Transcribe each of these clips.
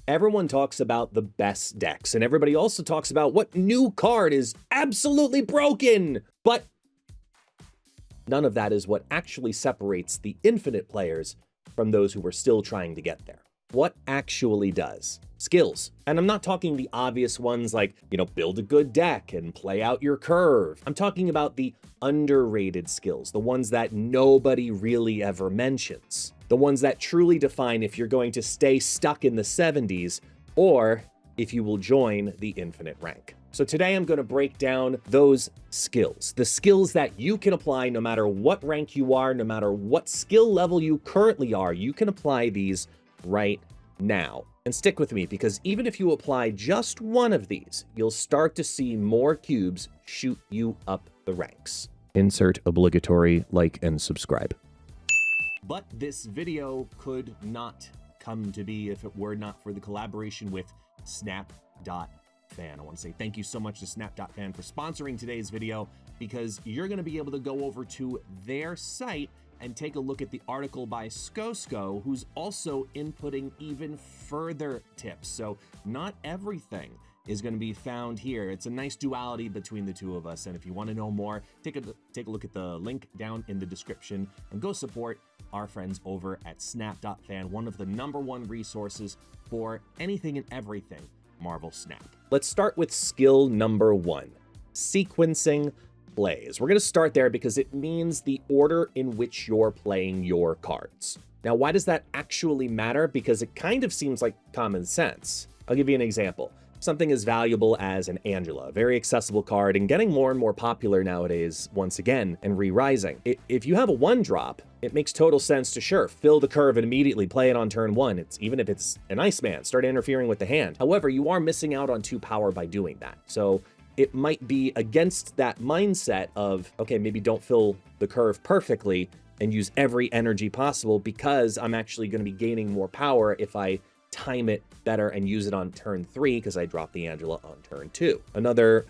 Everyone talks about the best decks, and everybody also talks about what new card is absolutely broken. But none of that is what actually separates the infinite players from those who are still trying to get there. What actually does? Skills. And I'm not talking the obvious ones like, build a good deck and play out your curve. I'm talking about the underrated skills, the ones that nobody really ever mentions. The ones that truly define if you're going to stay stuck in the 70s or if you will join the infinite rank. So today I'm going to break down those skills, the skills that you can apply no matter what rank you are, no matter what skill level you currently are, you can apply these right now. And stick with me, because even if you apply just one of these, you'll start to see more cubes shoot you up the ranks. Insert obligatory like and subscribe. But this video could not come to be if it were not for the collaboration with Snap.fan. I want to say thank you so much to Snap.fan for sponsoring today's video, because you're going to be able to go over to their site and take a look at the article by Skosko, who's also inputting even further tips. So not everything is going to be found here. It's a nice duality between the two of us. And if you want to know more, take a look at the link down in the description and go support our friends over at Snap.fan, one of the #1 resources for anything and everything Marvel Snap. Let's start with skill number 1, sequencing plays. We're going to start there because it means the order in which you're playing your cards. Now, why does that actually matter? Because it kind of seems like common sense. I'll give you an example. Something as valuable as an Angela, a very accessible card and getting more and more popular nowadays once again and re-rising. If you have a 1-drop, it makes total sense to fill the curve and immediately play it on turn 1. Even if it's an Iceman, start interfering with the hand. However, you are missing out on 2 power by doing that. So it might be against that mindset of, okay, maybe don't fill the curve perfectly and use every energy possible, because I'm actually going to be gaining more power if I time it better and use it on turn 3 because I dropped the Angela on turn 2. Another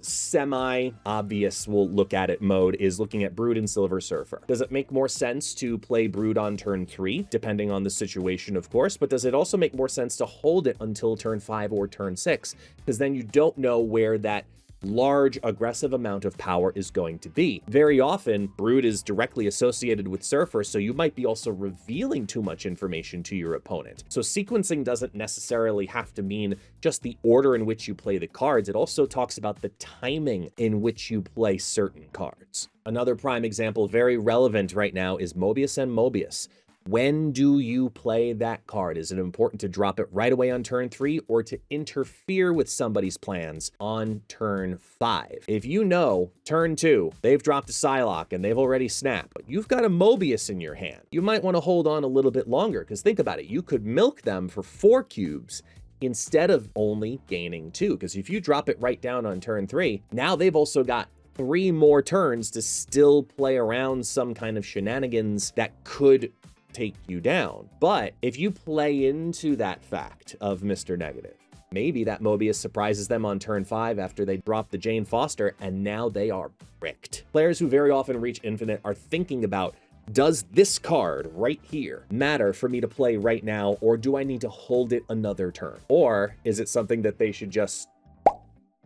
semi-obvious we'll look at it mode is looking at Brood and Silver Surfer. Does it make more sense to play Brood on turn 3, depending on the situation, of course, but does it also make more sense to hold it until turn 5 or turn 6? Because then you don't know where that large aggressive amount of power is going to be. Very often, Brood is directly associated with Surfer, so you might be also revealing too much information to your opponent. So sequencing doesn't necessarily have to mean just the order in which you play the cards. It also talks about the timing in which you play certain cards. Another prime example, very relevant right now, is Mobius and Mobius. When do you play that card? Is it important to drop it right away on turn 3 or to interfere with somebody's plans on turn 5? If you know turn 2, they've dropped a Psylocke and they've already snapped, but you've got a Mobius in your hand, you might want to hold on a little bit longer, because think about it, you could milk them for 4 cubes instead of only gaining 2, because if you drop it right down on turn 3, now they've also got 3 more turns to still play around some kind of shenanigans that could take you down. But if you play into that fact of Mr. Negative, maybe that Mobius surprises them on turn 5 after they drop the Jane Foster, and now they are bricked. Players who very often reach infinite are thinking about, does this card right here matter for me to play right now, or do I need to hold it another turn? Or is it something that they should just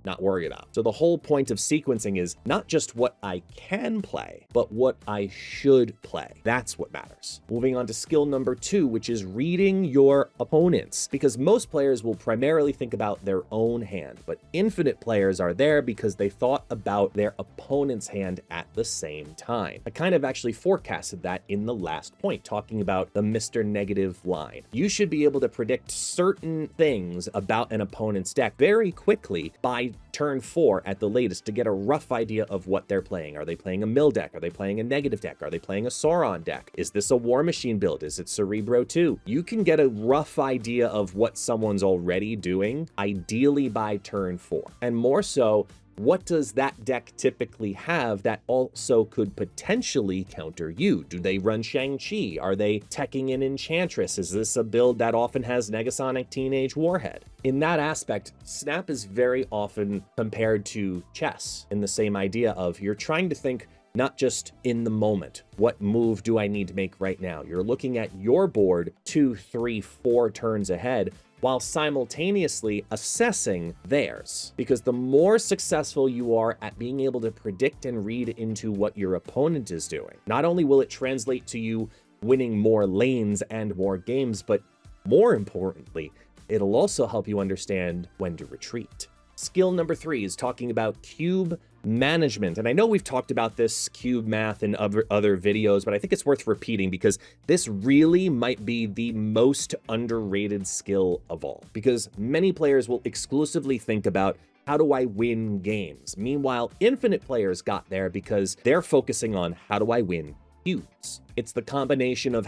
not worry about? So the whole point of sequencing is not just what I can play, but what I should play. That's what matters. Moving on to skill number 2, which is reading your opponents, because most players will primarily think about their own hand, but infinite players are there because they thought about their opponent's hand at the same time. I kind of actually forecasted that in the last point, talking about the Mr. Negative line. You should be able to predict certain things about an opponent's deck very quickly by turn 4 at the latest to get a rough idea of what they're playing. Are they playing a mill deck? Are they playing a negative deck? Are they playing a Sauron deck? Is this a War Machine build? Is it Cerebro 2? You can get a rough idea of what someone's already doing, ideally by turn 4. And more so, what does that deck typically have that also could potentially counter you? Do they run Shang-Chi? Are they teching in Enchantress? Is this a build that often has Negasonic Teenage Warhead? In that aspect, Snap is very often compared to chess, in the same idea of you're trying to think not just in the moment, what move do I need to make right now? You're looking at your board 2, 3, 4 turns ahead, while simultaneously assessing theirs. Because the more successful you are at being able to predict and read into what your opponent is doing, not only will it translate to you winning more lanes and more games, but more importantly, it'll also help you understand when to retreat. Skill number 3 is talking about cube management. And I know we've talked about this cube math in other videos, but I think it's worth repeating because this really might be the most underrated skill of all. Because many players will exclusively think about, how do I win games? Meanwhile, infinite players got there because they're focusing on, how do I win cubes? It's the combination of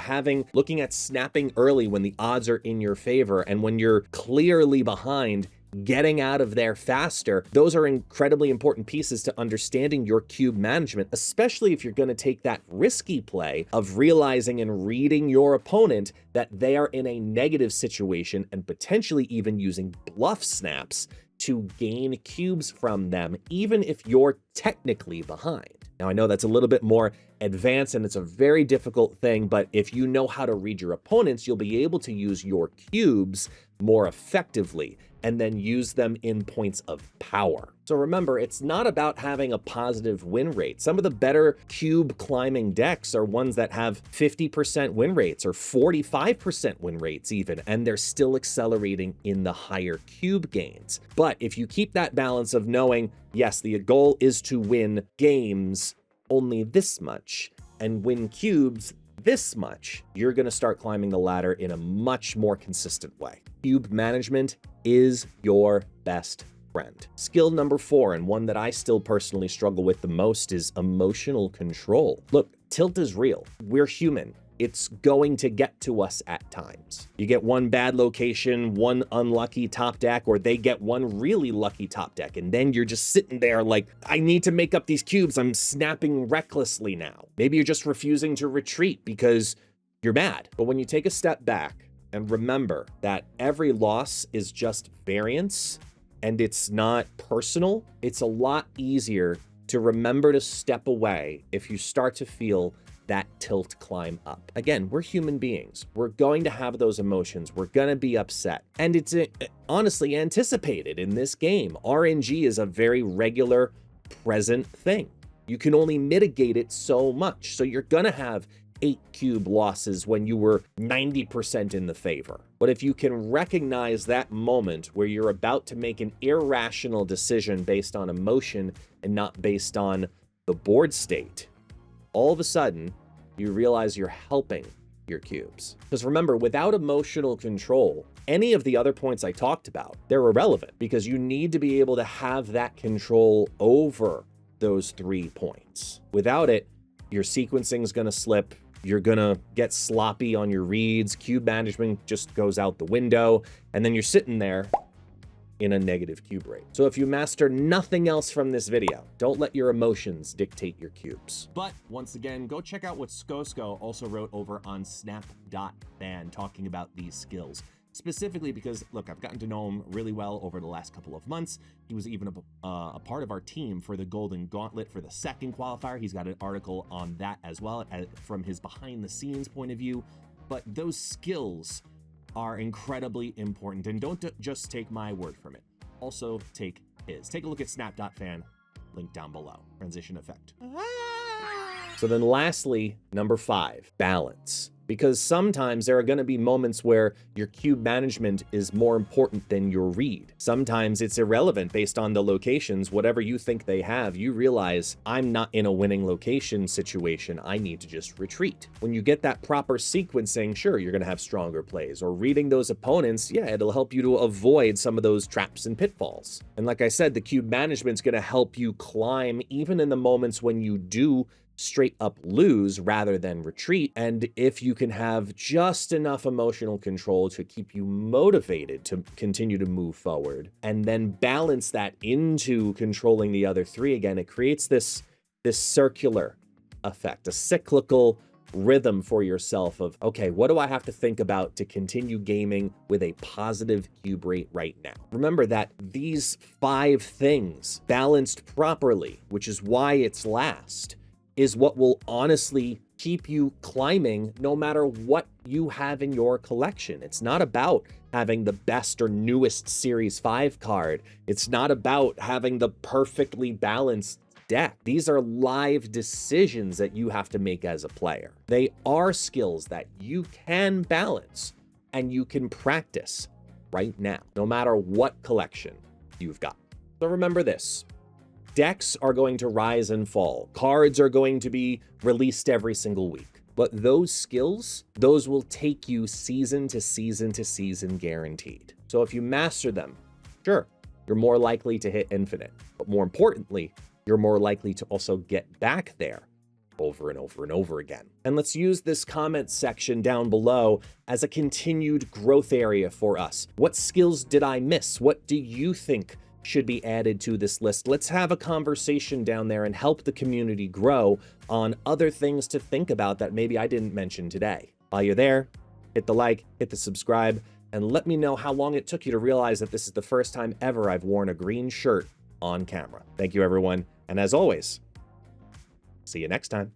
looking at snapping early when the odds are in your favor, and when you're clearly behind, getting out of there faster. Those are incredibly important pieces to understanding your cube management, especially if you're going to take that risky play of realizing and reading your opponent that they are in a negative situation and potentially even using bluff snaps to gain cubes from them, even if you're technically behind. Now, I know that's a little bit more advanced and it's a very difficult thing, but if you know how to read your opponents, you'll be able to use your cubes more effectively and then use them in points of power. So remember, it's not about having a positive win rate. Some of the better cube climbing decks are ones that have 50% win rates or 45% win rates even, and they're still accelerating in the higher cube gains. But if you keep that balance of knowing, yes, the goal is to win games only this much and win cubes this much, you're going to start climbing the ladder in a much more consistent way. Cube management is your best friend. Skill number 4, and one that I still personally struggle with the most, is emotional control. Look, tilt is real. We're human. It's going to get to us at times. You get one bad location, one unlucky top deck, or they get one really lucky top deck, and then you're just sitting there like, I need to make up these cubes. I'm snapping recklessly now. Maybe you're just refusing to retreat because you're mad. But when you take a step back and remember that every loss is just variance and it's not personal, it's a lot easier to remember to step away if you start to feel that tilt climb up. Again, we're human beings. We're going to have those emotions. We're going to be upset. And it's honestly anticipated in this game. RNG is a very regular, present thing. You can only mitigate it so much. So you're going to have 8 cube losses when you were 90% in the favor. But if you can recognize that moment where you're about to make an irrational decision based on emotion and not based on the board state, all of a sudden, you realize you're helping your cubes. Because remember, without emotional control, any of the other points I talked about, they're irrelevant because you need to be able to have that control over those 3 points. Without it, your sequencing is going to slip. You're going to get sloppy on your reads. Cube management just goes out the window. And then you're sitting there in a negative cube rate. So if you master nothing else from this video, don't let your emotions dictate your cubes. But once again, go check out what Skosko also wrote over on snap.fan talking about these skills. Specifically because, look, I've gotten to know him really well over the last couple of months. He was even a part of our team for the Golden Gauntlet for the second qualifier. He's got an article on that as well from his behind the scenes point of view. But those skills are incredibly important, and don't just take my word from it. Also take his. Take a look at snap.fan, link down below. Transition effect. So then lastly, number 5, balance. Because sometimes there are going to be moments where your cube management is more important than your read. Sometimes it's irrelevant based on the locations. Whatever you think they have, you realize, I'm not in a winning location situation. I need to just retreat. When you get that proper sequencing, sure, you're going to have stronger plays. Or reading those opponents, yeah, it'll help you to avoid some of those traps and pitfalls. And like I said, the cube management's going to help you climb even in the moments when you do straight up lose rather than retreat. And if you can have just enough emotional control to keep you motivated to continue to move forward and then balance that into controlling the other 3 again, it creates this circular effect, a cyclical rhythm for yourself of, okay, what do I have to think about to continue gaming with a positive cube rate right now? Remember that these 5 things balanced properly, which is why it's last, is what will honestly keep you climbing no matter what you have in your collection. It's not about having the best or newest Series 5 card. It's not about having the perfectly balanced deck. These are live decisions that you have to make as a player. They are skills that you can balance and you can practice right now, no matter what collection you've got. So remember this. Decks are going to rise and fall. Cards are going to be released every single week. But those skills, those will take you season to season to season guaranteed. So if you master them, sure, you're more likely to hit infinite. But more importantly, you're more likely to also get back there over and over and over again. And let's use this comment section down below as a continued growth area for us. What skills did I miss? What do you think should be added to this list? Let's have a conversation down there and help the community grow on other things to think about that maybe I didn't mention today. While you're there, hit the like, hit the subscribe, and let me know how long it took you to realize that this is the first time ever I've worn a green shirt on camera. Thank you, everyone. And as always, see you next time.